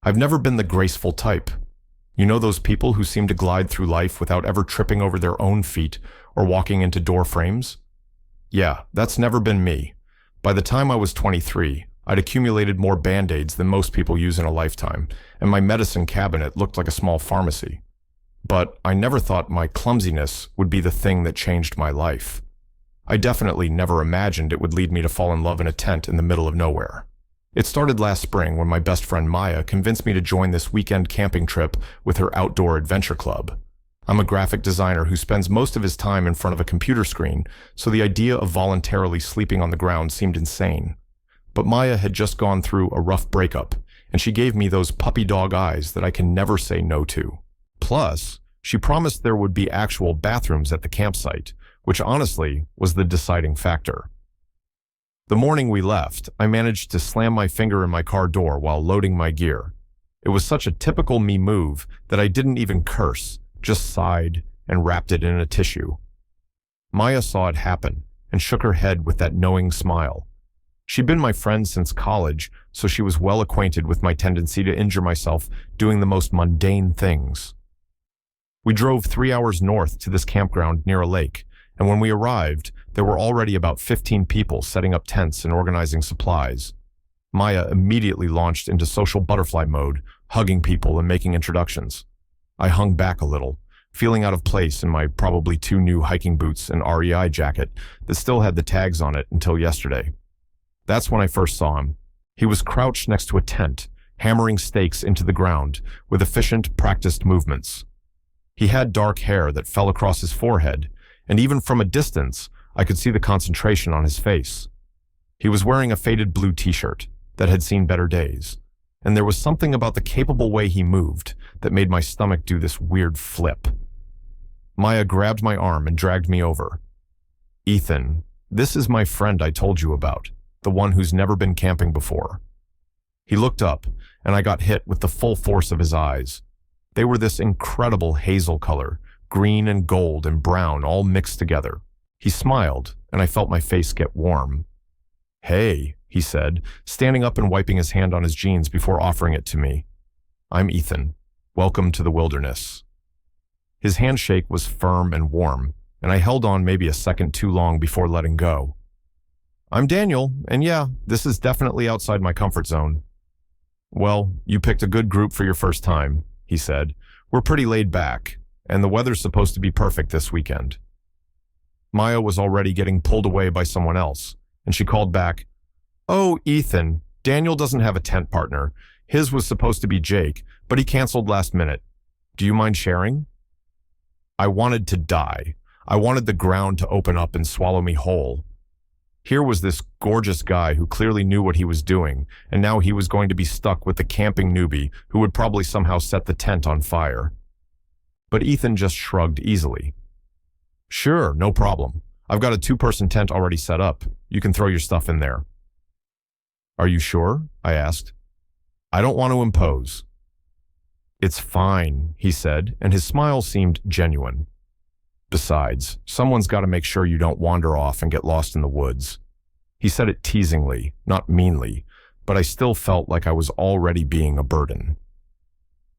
I've never been the graceful type. You know those people who seem to glide through life without ever tripping over their own feet or walking into door frames? Yeah, that's never been me. By the time I was 23, I'd accumulated more Band-Aids than most people use in a lifetime, and my medicine cabinet looked like a small pharmacy. But I never thought my clumsiness would be the thing that changed my life. I definitely never imagined it would lead me to fall in love in a tent in the middle of nowhere. It started last spring when my best friend Maya convinced me to join this weekend camping trip with her outdoor adventure club. I'm a graphic designer who spends most of his time in front of a computer screen, so the idea of voluntarily sleeping on the ground seemed insane. But Maya had just gone through a rough breakup, and she gave me those puppy dog eyes that I can never say no to. Plus, she promised there would be actual bathrooms at the campsite, which honestly was the deciding factor. The morning we left, I managed to slam my finger in my car door while loading my gear. It was such a typical me move that I didn't even curse, just sighed and wrapped it in a tissue. Maya saw it happen and shook her head with that knowing smile. She'd been my friend since college, so she was well acquainted with my tendency to injure myself doing the most mundane things. We drove 3 hours north to this campground near a lake, and when we arrived, there were already about 15 people setting up tents and organizing supplies. Maya immediately launched into social butterfly mode, hugging people and making introductions. I hung back a little, feeling out of place in my probably 2 new hiking boots and REI jacket that still had the tags on it until yesterday. That's when I first saw him. He was crouched next to a tent, hammering stakes into the ground with efficient, practiced movements. He had dark hair that fell across his forehead, and even from a distance, I could see the concentration on his face. He was wearing a faded blue t-shirt that had seen better days, and there was something about the capable way he moved that made my stomach do this weird flip. Maya grabbed my arm and dragged me over. "Ethan, this is my friend I told you about, the one who's never been camping before." He looked up, and I got hit with the full force of his eyes. They were this incredible hazel color, green and gold and brown all mixed together. He smiled, and I felt my face get warm. "Hey," he said, standing up and wiping his hand on his jeans before offering it to me. "I'm Ethan. Welcome to the wilderness." His handshake was firm and warm, and I held on maybe a second too long before letting go. "I'm Daniel, and yeah, this is definitely outside my comfort zone." "Well, you picked a good group for your first time," he said. "We're pretty laid back, and the weather's supposed to be perfect this weekend." Maya was already getting pulled away by someone else, and she called back, "Oh, Ethan, Daniel doesn't have a tent partner. His was supposed to be Jake, but he canceled last minute. Do you mind sharing?" I wanted to die. I wanted the ground to open up and swallow me whole. Here was this gorgeous guy who clearly knew what he was doing, and now he was going to be stuck with the camping newbie who would probably somehow set the tent on fire. But Ethan just shrugged easily. "Sure, no problem. I've got a 2-person tent already set up. You can throw your stuff in there." "Are you sure?" I asked. "I don't want to impose." "It's fine," he said, and his smile seemed genuine. "Besides, someone's got to make sure you don't wander off and get lost in the woods." He said it teasingly, not meanly, but I still felt like I was already being a burden.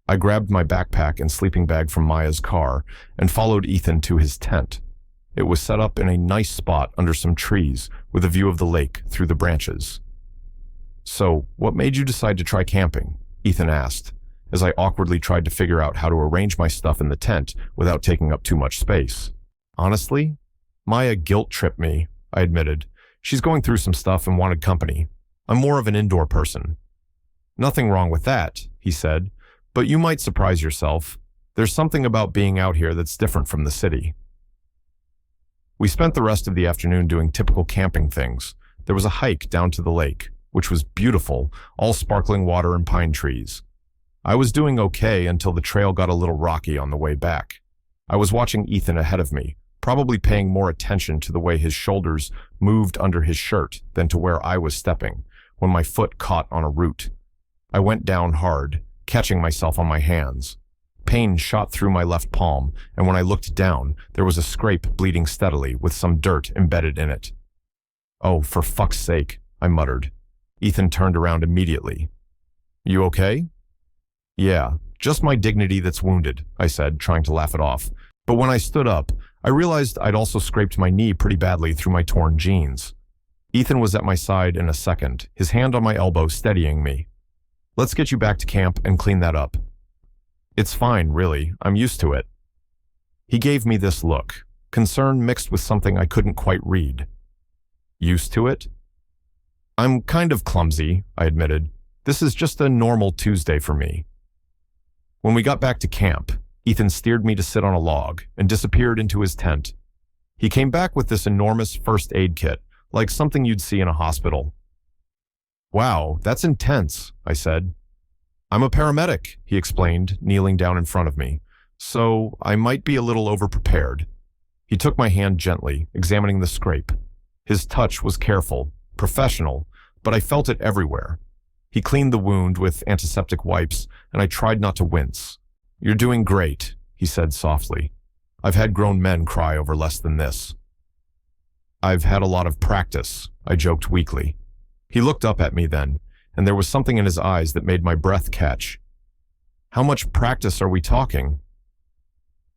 I grabbed my backpack and sleeping bag from Maya's car and followed Ethan to his tent. It was set up in a nice spot under some trees with a view of the lake through the branches. "So, what made you decide to try camping?" Ethan asked, as I awkwardly tried to figure out how to arrange my stuff in the tent without taking up too much space. "Honestly, Maya guilt-tripped me," I admitted. "She's going through some stuff and wanted company. I'm more of an indoor person." "Nothing wrong with that," he said, "but you might surprise yourself. There's something about being out here that's different from the city." We spent the rest of the afternoon doing typical camping things. There was a hike down to the lake, which was beautiful, all sparkling water and pine trees. I was doing okay until the trail got a little rocky on the way back. I was watching Ethan ahead of me, probably paying more attention to the way his shoulders moved under his shirt than to where I was stepping, when my foot caught on a root. I went down hard, catching myself on my hands. Pain shot through my left palm, and when I looked down, there was a scrape bleeding steadily with some dirt embedded in it. "Oh, for fuck's sake," I muttered. Ethan turned around immediately. "You okay?" Yeah, just my dignity that's wounded, I said, trying to laugh it off. But when I stood up, I realized I'd also scraped my knee pretty badly through my torn jeans. Ethan was at my side in a second, his hand on my elbow steadying me. Let's get you back to camp and clean that up. It's fine, really. I'm used to it. He gave me this look, concern mixed with something I couldn't quite read. Used to it? I'm kind of clumsy, I admitted. This is just a normal Tuesday for me. When we got back to camp, Ethan steered me to sit on a log and disappeared into his tent. He came back with this enormous first aid kit, like something you'd see in a hospital. Wow, that's intense, I said. I'm a paramedic, he explained, kneeling down in front of me, so I might be a little overprepared. He took my hand gently, examining the scrape. His touch was careful, professional, but I felt it everywhere. He cleaned the wound with antiseptic wipes, and I tried not to wince. You're doing great, he said softly. I've had grown men cry over less than this. I've had a lot of practice, I joked weakly. He looked up at me then, and there was something in his eyes that made my breath catch. How much practice are we talking?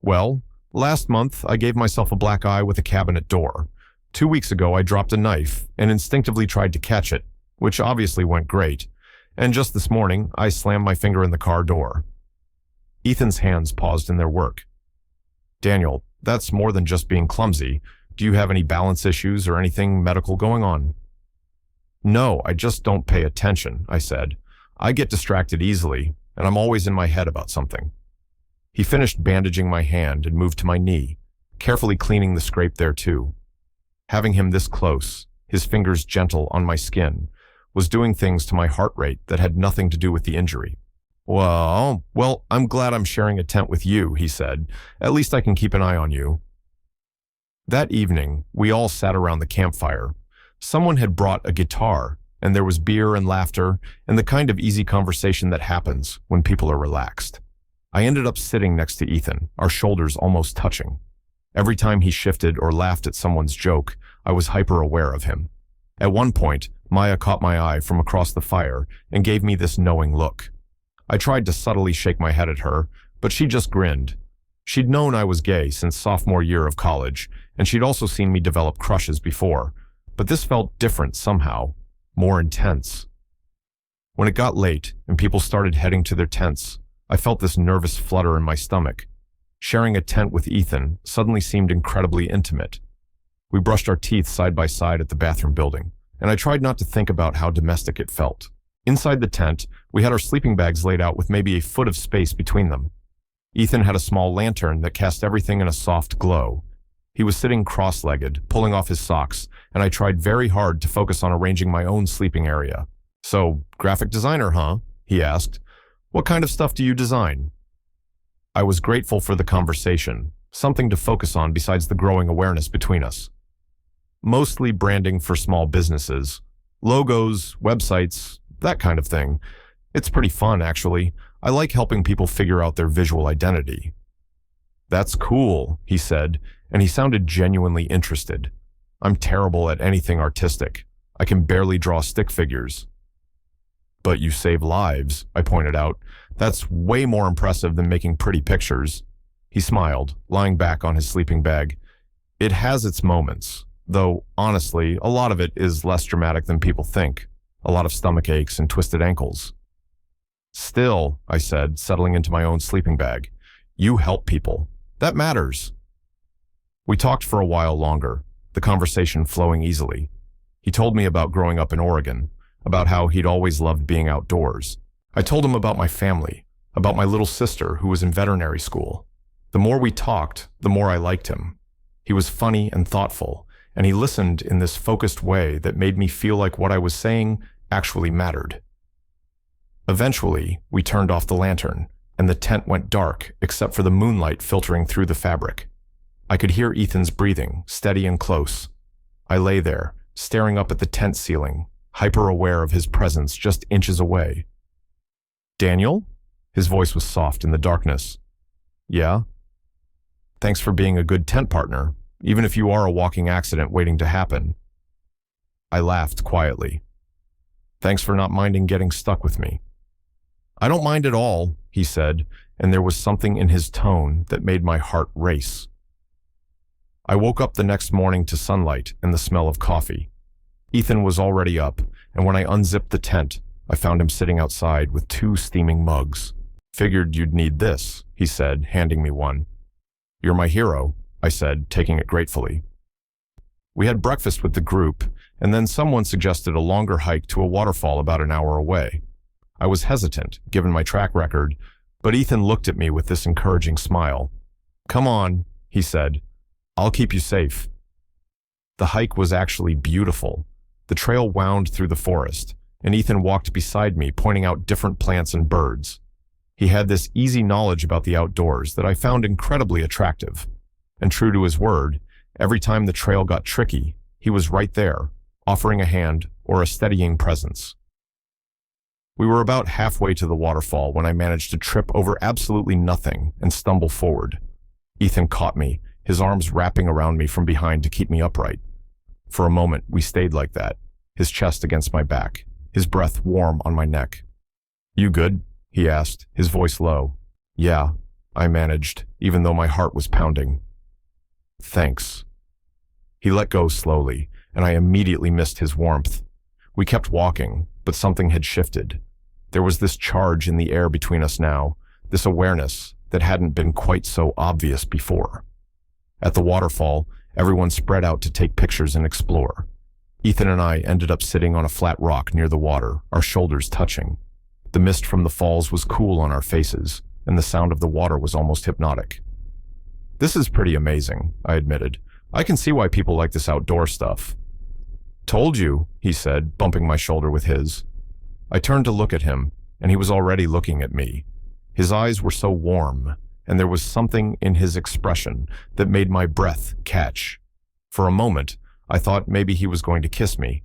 Well, last month I gave myself a black eye with a cabinet door. 2 weeks ago I dropped a knife and instinctively tried to catch it, which obviously went great. And just this morning, I slammed my finger in the car door. Ethan's hands paused in their work. Daniel, that's more than just being clumsy. Do you have any balance issues or anything medical going on? No, I just don't pay attention, I said. I get distracted easily, and I'm always in my head about something. He finished bandaging my hand and moved to my knee, carefully cleaning the scrape there too. Having him this close, his fingers gentle on my skin, was doing things to my heart rate that had nothing to do with the injury. Well, I'm glad I'm sharing a tent with you, he said. At least I can keep an eye on you. That evening, we all sat around the campfire. Someone had brought a guitar, and there was beer and laughter and the kind of easy conversation that happens when people are relaxed. I ended up sitting next to Ethan, our shoulders almost touching. Every time he shifted or laughed at someone's joke, I was hyper-aware of him. At one point, Maya caught my eye from across the fire and gave me this knowing look. I tried to subtly shake my head at her, but she just grinned. She'd known I was gay since sophomore year of college, and she'd also seen me develop crushes before, but this felt different somehow, more intense. When it got late and people started heading to their tents, I felt this nervous flutter in my stomach. Sharing a tent with Ethan suddenly seemed incredibly intimate. We brushed our teeth side by side at the bathroom building, and I tried not to think about how domestic it felt. Inside the tent, we had our sleeping bags laid out with maybe a foot of space between them. Ethan had a small lantern that cast everything in a soft glow. He was sitting cross-legged, pulling off his socks, and I tried very hard to focus on arranging my own sleeping area. So, graphic designer, huh? He asked. What kind of stuff do you design? I was grateful for the conversation, something to focus on besides the growing awareness between us. Mostly branding for small businesses. Logos, websites, that kind of thing. It's pretty fun, actually. I like helping people figure out their visual identity. That's cool, he said, and he sounded genuinely interested. I'm terrible at anything artistic. I can barely draw stick figures. But you save lives, I pointed out. That's way more impressive than making pretty pictures. He smiled, lying back on his sleeping bag. It has its moments, though, honestly, a lot of it is less dramatic than people think. A lot of stomach aches and twisted ankles. Still, I said, settling into my own sleeping bag, you help people. That matters. We talked for a while longer, the conversation flowing easily. He told me about growing up in Oregon, about how he'd always loved being outdoors. I told him about my family, about my little sister who was in veterinary school. The more we talked, the more I liked him. He was funny and thoughtful, and he listened in this focused way that made me feel like what I was saying actually mattered. Eventually, we turned off the lantern, and the tent went dark except for the moonlight filtering through the fabric. I could hear Ethan's breathing, steady and close. I lay there, staring up at the tent ceiling, hyper-aware of his presence just inches away. Daniel? His voice was soft in the darkness. Yeah? Thanks for being a good tent partner, even if you are a walking accident waiting to happen. I laughed quietly. Thanks for not minding getting stuck with me. I don't mind at all, he he said, and there was something in his tone that made my heart race. I woke up the next morning to sunlight and the smell of coffee. Ethan was already up, and when I unzipped the tent, I found him sitting outside with 2 steaming mugs. "Figured you'd need this," he said, handing me one. "You're my hero," I said, taking it gratefully. We had breakfast with the group, and then someone suggested a longer hike to a waterfall about an hour away. I was hesitant, given my track record, but Ethan looked at me with this encouraging smile. "Come on," he said. "I'll keep you safe." The hike was actually beautiful. The trail wound through the forest, and Ethan walked beside me, pointing out different plants and birds. He had this easy knowledge about the outdoors that I found incredibly attractive. And true to his word, every time the trail got tricky, he was right there, offering a hand or a steadying presence. We were about halfway to the waterfall when I managed to trip over absolutely nothing and stumble forward. Ethan caught me, his arms wrapping around me from behind to keep me upright. For a moment, we stayed like that, his chest against my back, his breath warm on my neck. "You good?" he asked, his voice low. "Yeah," I managed, even though my heart was pounding. "Thanks." He let go slowly, and I immediately missed his warmth. We kept walking, but something had shifted. There was this charge in the air between us now, this awareness that hadn't been quite so obvious before. At the waterfall, everyone spread out to take pictures and explore. Ethan and I ended up sitting on a flat rock near the water, our shoulders touching. The mist from the falls was cool on our faces, and the sound of the water was almost hypnotic. "This is pretty amazing," I admitted. "I can see why people like this outdoor stuff." "Told you," he said, bumping my shoulder with his. I turned to look at him, and he was already looking at me. His eyes were so warm, and there was something in his expression that made my breath catch. For a moment, I thought maybe he was going to kiss me.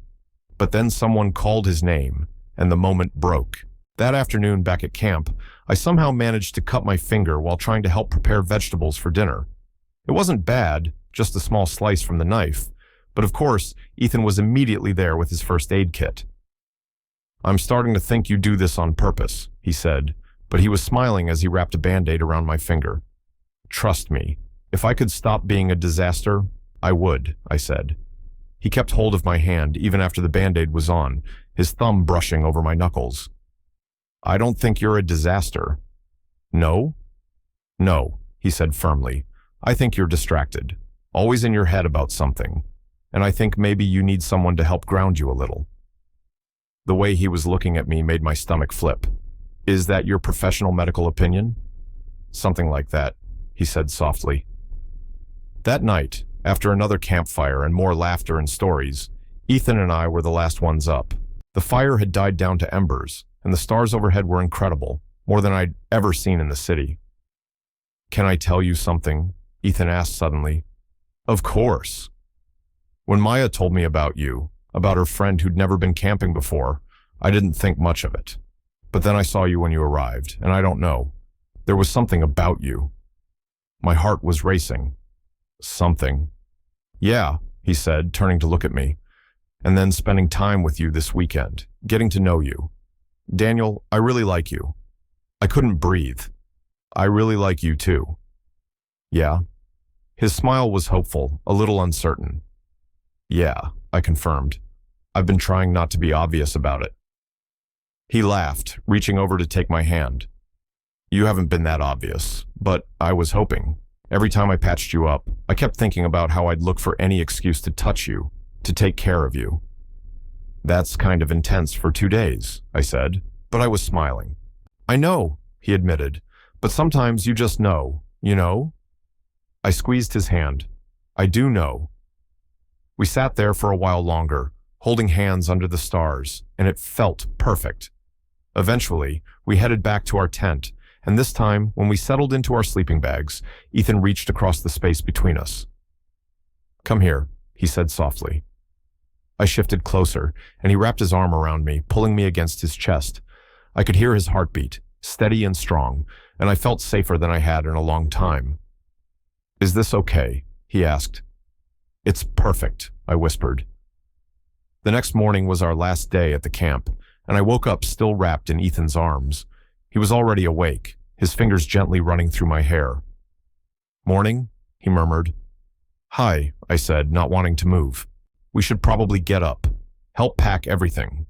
But then someone called his name, and the moment broke. That afternoon back at camp, I somehow managed to cut my finger while trying to help prepare vegetables for dinner. It wasn't bad, just a small slice from the knife, but of course, Ethan was immediately there with his first aid kit. "I'm starting to think you do this on purpose," he said, but he was smiling as he wrapped a Band-Aid around my finger. "Trust me, if I could stop being a disaster, I would," I said. He kept hold of my hand even after the Band-Aid was on, his thumb brushing over my knuckles. "I don't think you're a disaster." "No?" "No," he said firmly. "I think you're distracted, always in your head about something, and I think maybe you need someone to help ground you a little." The way he was looking at me made my stomach flip. "Is that your professional medical opinion?" "Something like that," he said softly. That night, after another campfire and more laughter and stories, Ethan and I were the last ones up. The fire had died down to embers, and the stars overhead were incredible, more than I'd ever seen in the city. "Can I tell you something?" Ethan asked suddenly. "Of course." "When Maya told me about you, about her friend who'd never been camping before, I didn't think much of it. But then I saw you when you arrived, and I don't know. There was something about you." My heart was racing. "Something?" "Yeah," he said, turning to look at me. "And then spending time with you this weekend, getting to know you. Daniel, I really like you." I couldn't breathe. "I really like you too." "Yeah?" His smile was hopeful, a little uncertain. "Yeah," I confirmed. "I've been trying not to be obvious about it." He laughed, reaching over to take my hand. "You haven't been that obvious, but I was hoping. Every time I patched you up, I kept thinking about how I'd look for any excuse to touch you, to take care of you." "That's kind of intense for 2 days," I said, but I was smiling. "I know," he admitted, "but sometimes you just know, you know?" I squeezed his hand. "I do know." We sat there for a while longer, holding hands under the stars, and it felt perfect. Eventually, we headed back to our tent, and this time, when we settled into our sleeping bags, Ethan reached across the space between us. "Come here," he said softly. I shifted closer, and he wrapped his arm around me, pulling me against his chest. I could hear his heartbeat, steady and strong, and I felt safer than I had in a long time. "Is this okay?" he asked. "It's perfect," I whispered. The next morning was our last day at the camp, and I woke up still wrapped in Ethan's arms. He was already awake, his fingers gently running through my hair. "Morning," he murmured. "Hi," I said, not wanting to move. "We should probably get up. Help pack everything.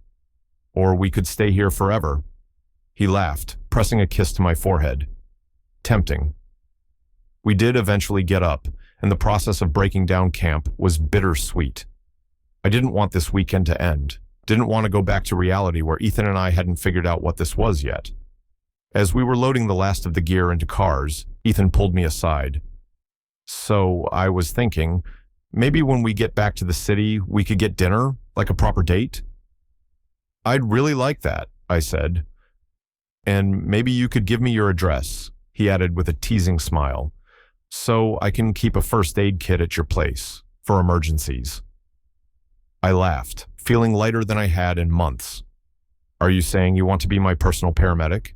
Or we could stay here forever." He laughed, pressing a kiss to my forehead. Tempting. We did eventually get up, and the process of breaking down camp was bittersweet. I didn't want this weekend to end. Didn't want to go back to reality where Ethan and I hadn't figured out what this was yet. As we were loading the last of the gear into cars, Ethan pulled me aside. "So I was thinking, maybe when we get back to the city, we could get dinner, like a proper date?" "I'd really like that," I said. "And maybe you could give me your address," he added with a teasing smile, "so I can keep a first aid kit at your place, for emergencies." I laughed, feeling lighter than I had in months. "Are you saying you want to be my personal paramedic?"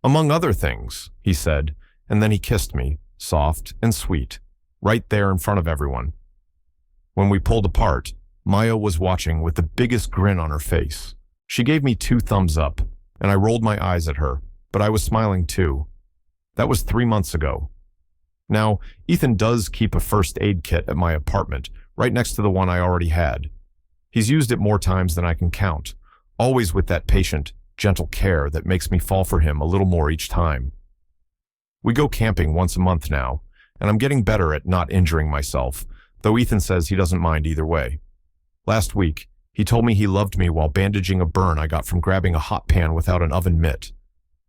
"Among other things," he said, and then he kissed me, soft and sweet, right there in front of everyone. When we pulled apart, Maya was watching with the biggest grin on her face. She gave me 2 thumbs up, and I rolled my eyes at her, but I was smiling too. That was 3 months ago. Now, Ethan does keep a first aid kit at my apartment, right next to the one I already had. He's used it more times than I can count, always with that patient, gentle care that makes me fall for him a little more each time. We go camping once a month now, and I'm getting better at not injuring myself, though Ethan says he doesn't mind either way. Last week, he told me he loved me while bandaging a burn I got from grabbing a hot pan without an oven mitt.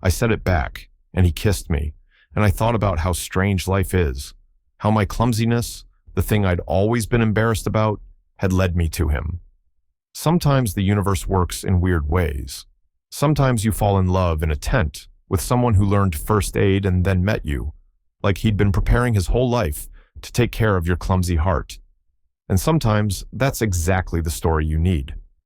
I set it back, and he kissed me, and I thought about how strange life is, how my clumsiness, the thing I'd always been embarrassed about, had led me to him. Sometimes the universe works in weird ways. Sometimes you fall in love in a tent with someone who learned first aid and then met you, like he'd been preparing his whole life to take care of your clumsy heart. And sometimes that's exactly the story you need.